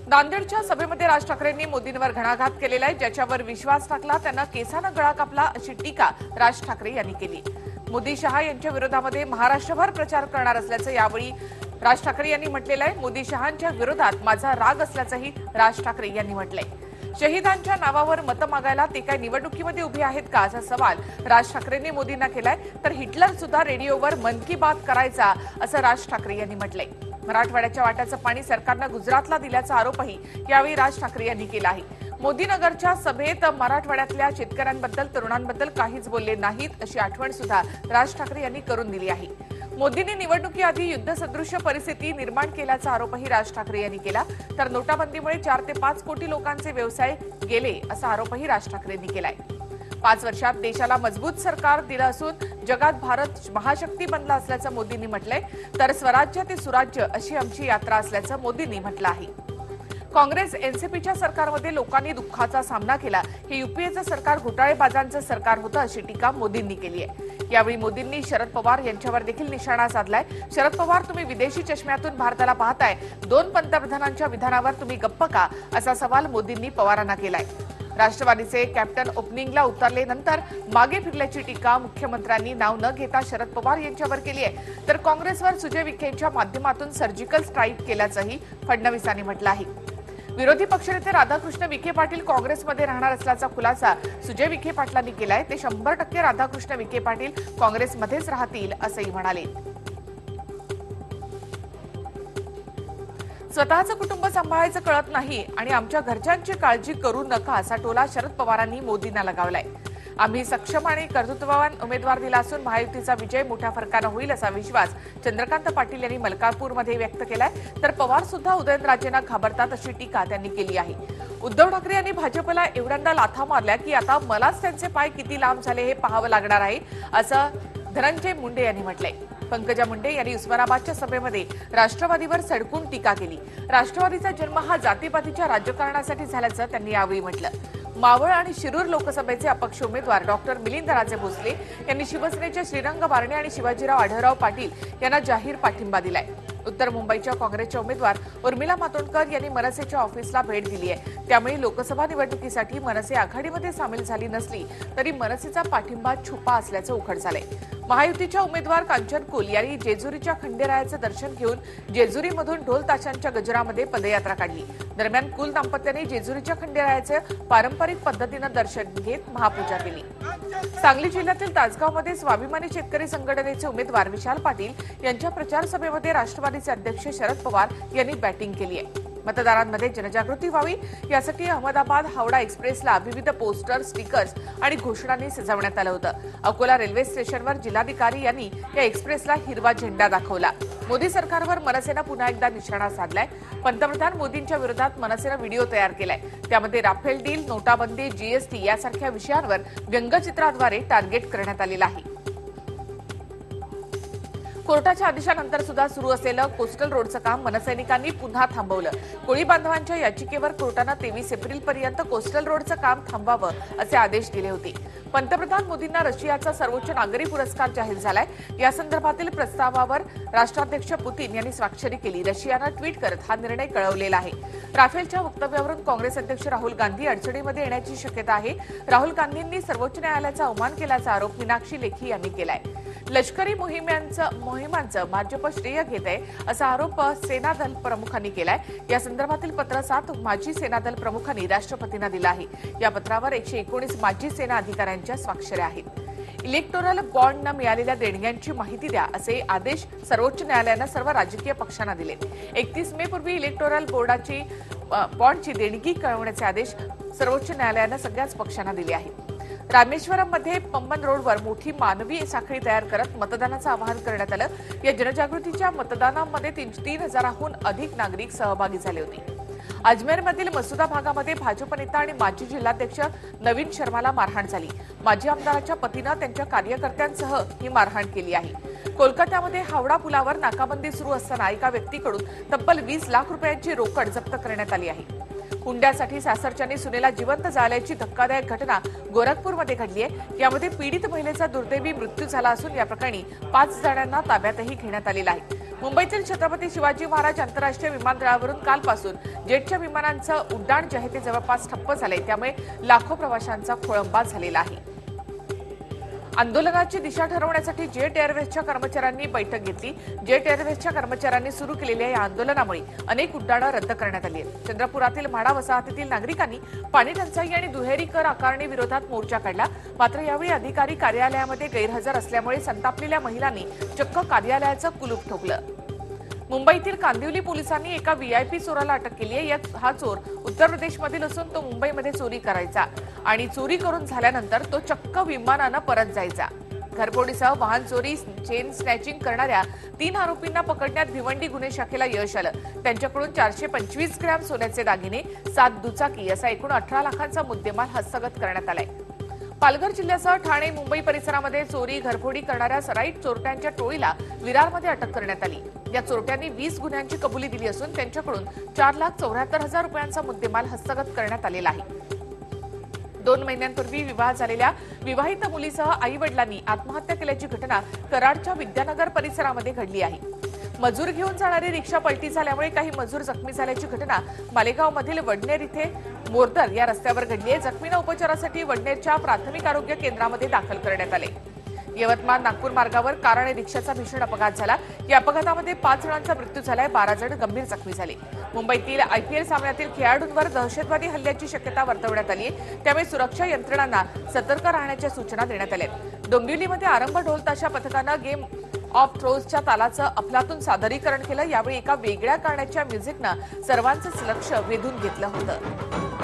नांदेडच्या सभेमध्ये राज ठाकरेंनी मोदींवर घणाघात केलेला आहे। ज्याच्यावर विश्वास टाकला त्यांना केसानं गळा कापला अशी टीका राज ठाकरे यांनी केली। मोदी शहा यांच्या विरोधामध्ये महाराष्ट्रभर प्रचार करणार असल्याचं यावेळी राज ठाकरे यांनी म्हटलेलं आहे। मोदी शहांच्या विरोधात माझा राग असल्याचंही राज ठाकरे यांनी म्हटलंय। शहीदांच्या नावावर मतं मागायला ते काय निवडणुकीमध्ये उभे आहेत का असा सवाल राज ठाकरेंनी मोदींना केलाय। तर हिटलर सुद्धा रेडिओवर मन की बात करायचा असं राज ठाकरे यांनी म्हटलंय। मराठवाड्याच्या वाट्याचं पाणी सरकारनं गुजरातला दिल्याचा आरोपही यावेळी राज ठाकरे यांनी केला आहे। मोदीनगरच्या सभेत मराठवाड्यातल्या शेतकऱ्यांबद्दल तरुणांबद्दल काहीच बोलले नाहीत अशी आठवण सुद्धा राज ठाकरे यांनी करून दिली आहे। मोदींनी निवडणुकीआधी युद्धसदृश्य परिस्थिती निर्माण केल्याचा आरोपही राज ठाकरे यांनी केला। तर नोटाबंदीमुळे 4 ते 5 कोटी लोकांचे व्यवसाय गेले असा आरोपही राज ठाकरेंनी केलाय। 5 वर्षात देशाला मजबूत सरकार दिलं असून जगात भारत महाशक्ती बनला असल्याचं मोदींनी म्हटलंय। तर स्वराज्य ते सुराज्य अशी आमची यात्रा असल्याचं मोदींनी म्हटलं आहे। काँग्रेस एनसीपीच्या सरकारमध्ये लोकांनी दुःखाचा सामना केला। हे यूपीएचं सरकार घोटाळेबाजांचं सरकार होतं अशी टीका मोदींनी केली आहे। यावेळी मोदींनी शरद पवार यांच्यावर देखील निशाणा साधलाय। शरद पवार तुम्ही विदेशी चष्म्यातून भारताला पाहताय, 2 पंतप्रधानांच्या विधानावर तुम्ही गप्प का असा सवाल मोदींनी पवारांना केलाय। राष्ट्रवादीचे कॅप्टन ओपनिंगला उतरल्यानंतर मागे फिरल्याची टीका मुख्यमंत्र्यांनी नाव न घेता शरद पवार यांच्यावर केली आहे। तर काँग्रेसवर सुजय विखेंच्या माध्यमातून सर्जिकल स्ट्राईक केल्याचंही फडणवीसांनी म्हटलं आहे। विरोधी पक्षनेते राधाकृष्ण विखे पाटील काँग्रेसमध्ये राहणार असल्याचा खुलासा सुजय विखे पाटलांनी केलाय। ते 100% राधाकृष्ण विखे पाटील काँग्रेसमध्येच राहतील असंही म्हणाले। स्वतःचं कुटुंब सांभाळायचं कळत नाही आणि आमच्या घरच्यांची काळजी करू नका असा टोला शरद पवारांनी मोदींना लगावलाय। आम्ही सक्षम आणि कर्तृत्ववान उमेदवार दिला असून महायुतीचा विजय मोठ्या फरकानं होईल असा विश्वास चंद्रकांत पाटील यांनी मलकापूरमध्ये व्यक्त केलाय। तर पवार सुद्धा उदयनराजेंना घाबरतात अशी टीका त्यांनी केली आहे। उद्धव ठाकरे यांनी भाजपला एवढ्यांदा लाथा मारल्या की आता मलाच त्यांचे पाय किती लांब झाले हे पाहावं लागणार आहे असं धनंजय मुंडे यांनी म्हटलंय। पंकजा मुंडे यांनी उस्मानाबादच्या सभेमध्ये राष्ट्रवादीवर सडकून टीका केली। राष्ट्रवादीचा जन्म हा जातीपातीच्या राजकारणासाठी झाल्याचं त्यांनी यावेळी म्हटलं। मावळ आणि शिरूर लोकसभेचे अपक्ष उमेदवार डॉक्टर मिलिंद राजे भोसले यांनी शिवसेनेचे श्रीरंग बारणे आणि शिवाजीराव आढळराव पाटील यांना जाहीर पाठिंबा दिलाय। उत्तर मुंबईच्या काँग्रेसच्या उमेदवार उर्मिला मातोंडकर यांनी मनसेच्या ऑफिसला भेट दिली आहे। त्यामुळे लोकसभा निवडणुकीसाठी मनसे आघाडीमध्ये सामील झाली नसली तरी मनसेचा पाठिंबा छुपा असल्याचं उघड झालंय। महायुतीच्या उमेदवार कांचन कुल यांनी जेजुरीच्या खंडेरायाचं दर्शन घेऊन जेजुरीमधून ढोल ताशांच्या गजरामध्ये पदयात्रा काढली। दरम्यान कुल दाम्पत्याने जेजुरीच्या खंडेरायाचं पारंपरिक पद्धतीनं दर्शन घेत महापूजा केली। सांगली जिल्ह्यातील तासगावमध्ये स्वाभिमानी शेतकरी संघटनेचे उमेदवार विशाल पाटील यांच्या प्रचार सभेमध्ये राष्ट्रवादीचे अध्यक्ष शरद पवार यांनी बॅटिंग केली आहे। मतदारांमध्ये जनजागृती व्हावी यासाठी अहमदाबाद हावडा एक्सप्रेसला विविध पोस्टर, स्टिकर्स आणि घोषणांनी सजवण्यात आलं होतं। अकोला रेल्वे स्टेशनवर जिल्हाधिकारी यांनी या एक्सप्रेसला हिरवा झेंडा दाखवला। मोदी सरकारवर मनसेनं पुन्हा एकदा निशाणा साधलाय। पंतप्रधान मोदींच्या विरोधात मनसेनं व्हिडिओ तयार केलाय। त्यामध्ये राफेल डील, नोटाबंदी, जीएसटी यासारख्या विषयांवर व्यंगचित्राद्वारे टार्गेट करण्यात आलेलं आहे। कोर्टाच्या आदेशानंतर सुद्धा सुरू असलेलं कोस्टल रोडचं काम मनसैनिकांनी पुन्हा थांबवलं। कोळी बांधवांच्या याचिकेवर कोर्टानं 23 एप्रिलपर्यंत कोस्टल रोडचं काम थांबवावं असे आदेश दिले होते। पंतप्रधान मोदींना रशियाचा सर्वोच्च नागरी पुरस्कार जाहीर झालाय। या संदर्भातील प्रस्तावावर राष्ट्राध्यक्ष पुतीन यांनी स्वाक्षरी केली। रशियानं ट्विट करत हा निर्णय कळवलेला आहे। राफेलच्या वक्तव्यावरून काँग्रेस अध्यक्ष राहुल गांधी अडचणीमध्ये येण्याची शक्यता आहे। राहुल गांधींनी सर्वोच्च न्यायालयाचा अवमान केल्याचा आरोप मीनाक्षी लेखी यांनी केलाय। लष्करी मोहिमांचं भाजप श्रेय घेत आहे असा आरोप सेनादल प्रमुखांनी केलाय। या संदर्भातील पत्र 7 माजी सेनादल प्रमुखांनी राष्ट्रपतींना दिलं आहे। या पत्रावर 119 माजी सेना अधिकाऱ्यांच्या स्वाक्षऱ्या आहेत। इलेक्टोरल बॉन्ड न मिळालेल्या देणग्यांची माहिती द्या असे आदेश सर्वोच्च न्यायालयानं सर्व राजकीय पक्षांना दिले। 31 मे पूर्वी इलेक्टोरल बोर्डाची बॉन्डची देणगी कळवण्याचे आदेश सर्वोच्च न्यायालयानं सगळ्याच पक्षांना दिले आहेत। रामेश्वरममध्ये पंबन रोडवर मोठी मानवी साखळी तयार करत मतदानाचं आवाहन करण्यात आलं। या जनजागृतीच्या मतदानामध्ये 3,000हून अधिक नागरिक सहभागी झाले होते। अजमेरमधील मसुदा भागामध्ये भाजप नेता आणि माजी जिल्हाध्यक्ष नवीन शर्माला मारहाण झाली। माजी आमदाराच्या पतीनं त्यांच्या कार्यकर्त्यांसह ही मारहाण केली आहे। कोलकात्यामध्ये हावडा पुलावर नाकाबंदी सुरू असताना एका व्यक्तीकडून तब्बल 20 लाख रुपयांची रोकड जप्त करण्यात आली आहे। हुंड्यासाठी सासरच्याने सुनेला जिवंत जाळल्याची धक्कादायक घटना गोरखपूरमध्ये घडली आहे। यामध्ये पीडित महिलेचा दुर्दैवी मृत्यू झाला असून या प्रकरणी 5 जणांना ताब्यातही घेण्यात आलेलं आहे। मुंबईतील छत्रपती शिवाजी महाराज आंतरराष्ट्रीय विमानतळावरून कालपासून जेटच्या विमानांचं उड्डाण जे आहे ते जवळपास ठप्प झालंय, त्यामुळे लाखो प्रवाशांचा खोळंबा झालेला आहे। आंदोलनाची दिशा ठरवण्यासाठी जेट एअरवेजच्या कर्मचाऱ्यांनी बैठक घेतली। जेट एअरवेजच्या कर्मचाऱ्यांनी सुरू केलेल्या या आंदोलनामुळे अनेक उड्डाणं रद्द करण्यात आली आहेत। चंद्रपुरातील म्हाडा वसाहतीतील नागरिकांनी पाणी टंचाई आणि दुहेरी कर आकारणी विरोधात मोर्चा काढला। मात्र यावेळी अधिकारी कार्यालयामध्ये गैरहजर असल्यामुळे संतापलेल्या महिलांनी चक्क कार्यालयाचं कुलूप ठोकलं। मुंबईतील कांदिवली पोलिसांनी एका व्हीआयपी चोराला अटक केली आहे। हा चोर उत्तर प्रदेशमधील असून तो मुंबईमध्ये चोरी करायचा आणि चोरी करून झाल्यानंतर तो चक्क विमानानं परत जायचा। घरफोडीसह वाहन चोरी, चेन स्नॅचिंग करणाऱ्या 3 आरोपींना पकडण्यात भिवंडी गुन्हे शाखेला यश आलं। त्यांच्याकडून 425 ग्रॅम सोन्याचे दागिने, 7 दुचाकी असा एकूण 18 लाखांचा मुद्देमाल हस्तगत करण्यात आलाय। पालघर जिल्ह्यासह ठाणे, मुंबई परिसरामध्ये चोरी, घरफोडी करणाऱ्या सराईट चोरट्यांच्या टोळीला विरारमध्ये अटक करण्यात आली। या चोरट्यांनी 20 गुन्ह्यांची कबुली दिली असून त्यांच्याकडून 4,74,000 रुपयांचा मुद्देमाल हस्तगत करण्यात आलेला आहे। 2 महिन्यांपूर्वी विवाह झालेल्या विवाहित मुलीसह आई-वडिलांनी आत्महत्या केल्याची घटना कराडच्या विद्यानगर परिसरामध्ये घडली आहे। मजूर घेऊन जाणारी रिक्षा पलटी झाल्यामुळे काही मजूर जखमी झाल्याची घटना मालेगावमधील वडनेर इथे मोरदर या रस्त्यावर घडली आहे। जखमींना उपचारासाठी वडनेरच्या प्राथमिक आरोग्य केंद्रामध्ये दाखल करण्यात आले। यवतमाळ नागपूर मार्गावर कार आणि रिक्षाचा भीषण अपघात झाला। या अपघातामध्ये 5 जणांचा मृत्यू झालाय, 12 जण गंभीर जखमी झाले। मुंबईतील आयपीएल सामन्यातील खेळाडूंवर दहशतवादी हल्ल्याची शक्यता वर्तवण्यात आली आहे, त्यामुळे सुरक्षा यंत्रणांना सतर्क राहण्याच्या सूचना देण्यात आल्या आहेत। डोंबिवलीमध्ये आरंभ ढोल ताशा पथकानं गेम ऑफ थ्रोन्सच्या तालाचं अफलातून सादरीकरण केलं। यावेळी एका वेगळ्या गाण्याच्या म्युझिकनं सर्वांचंच लक्ष वेधून घेतलं होतं।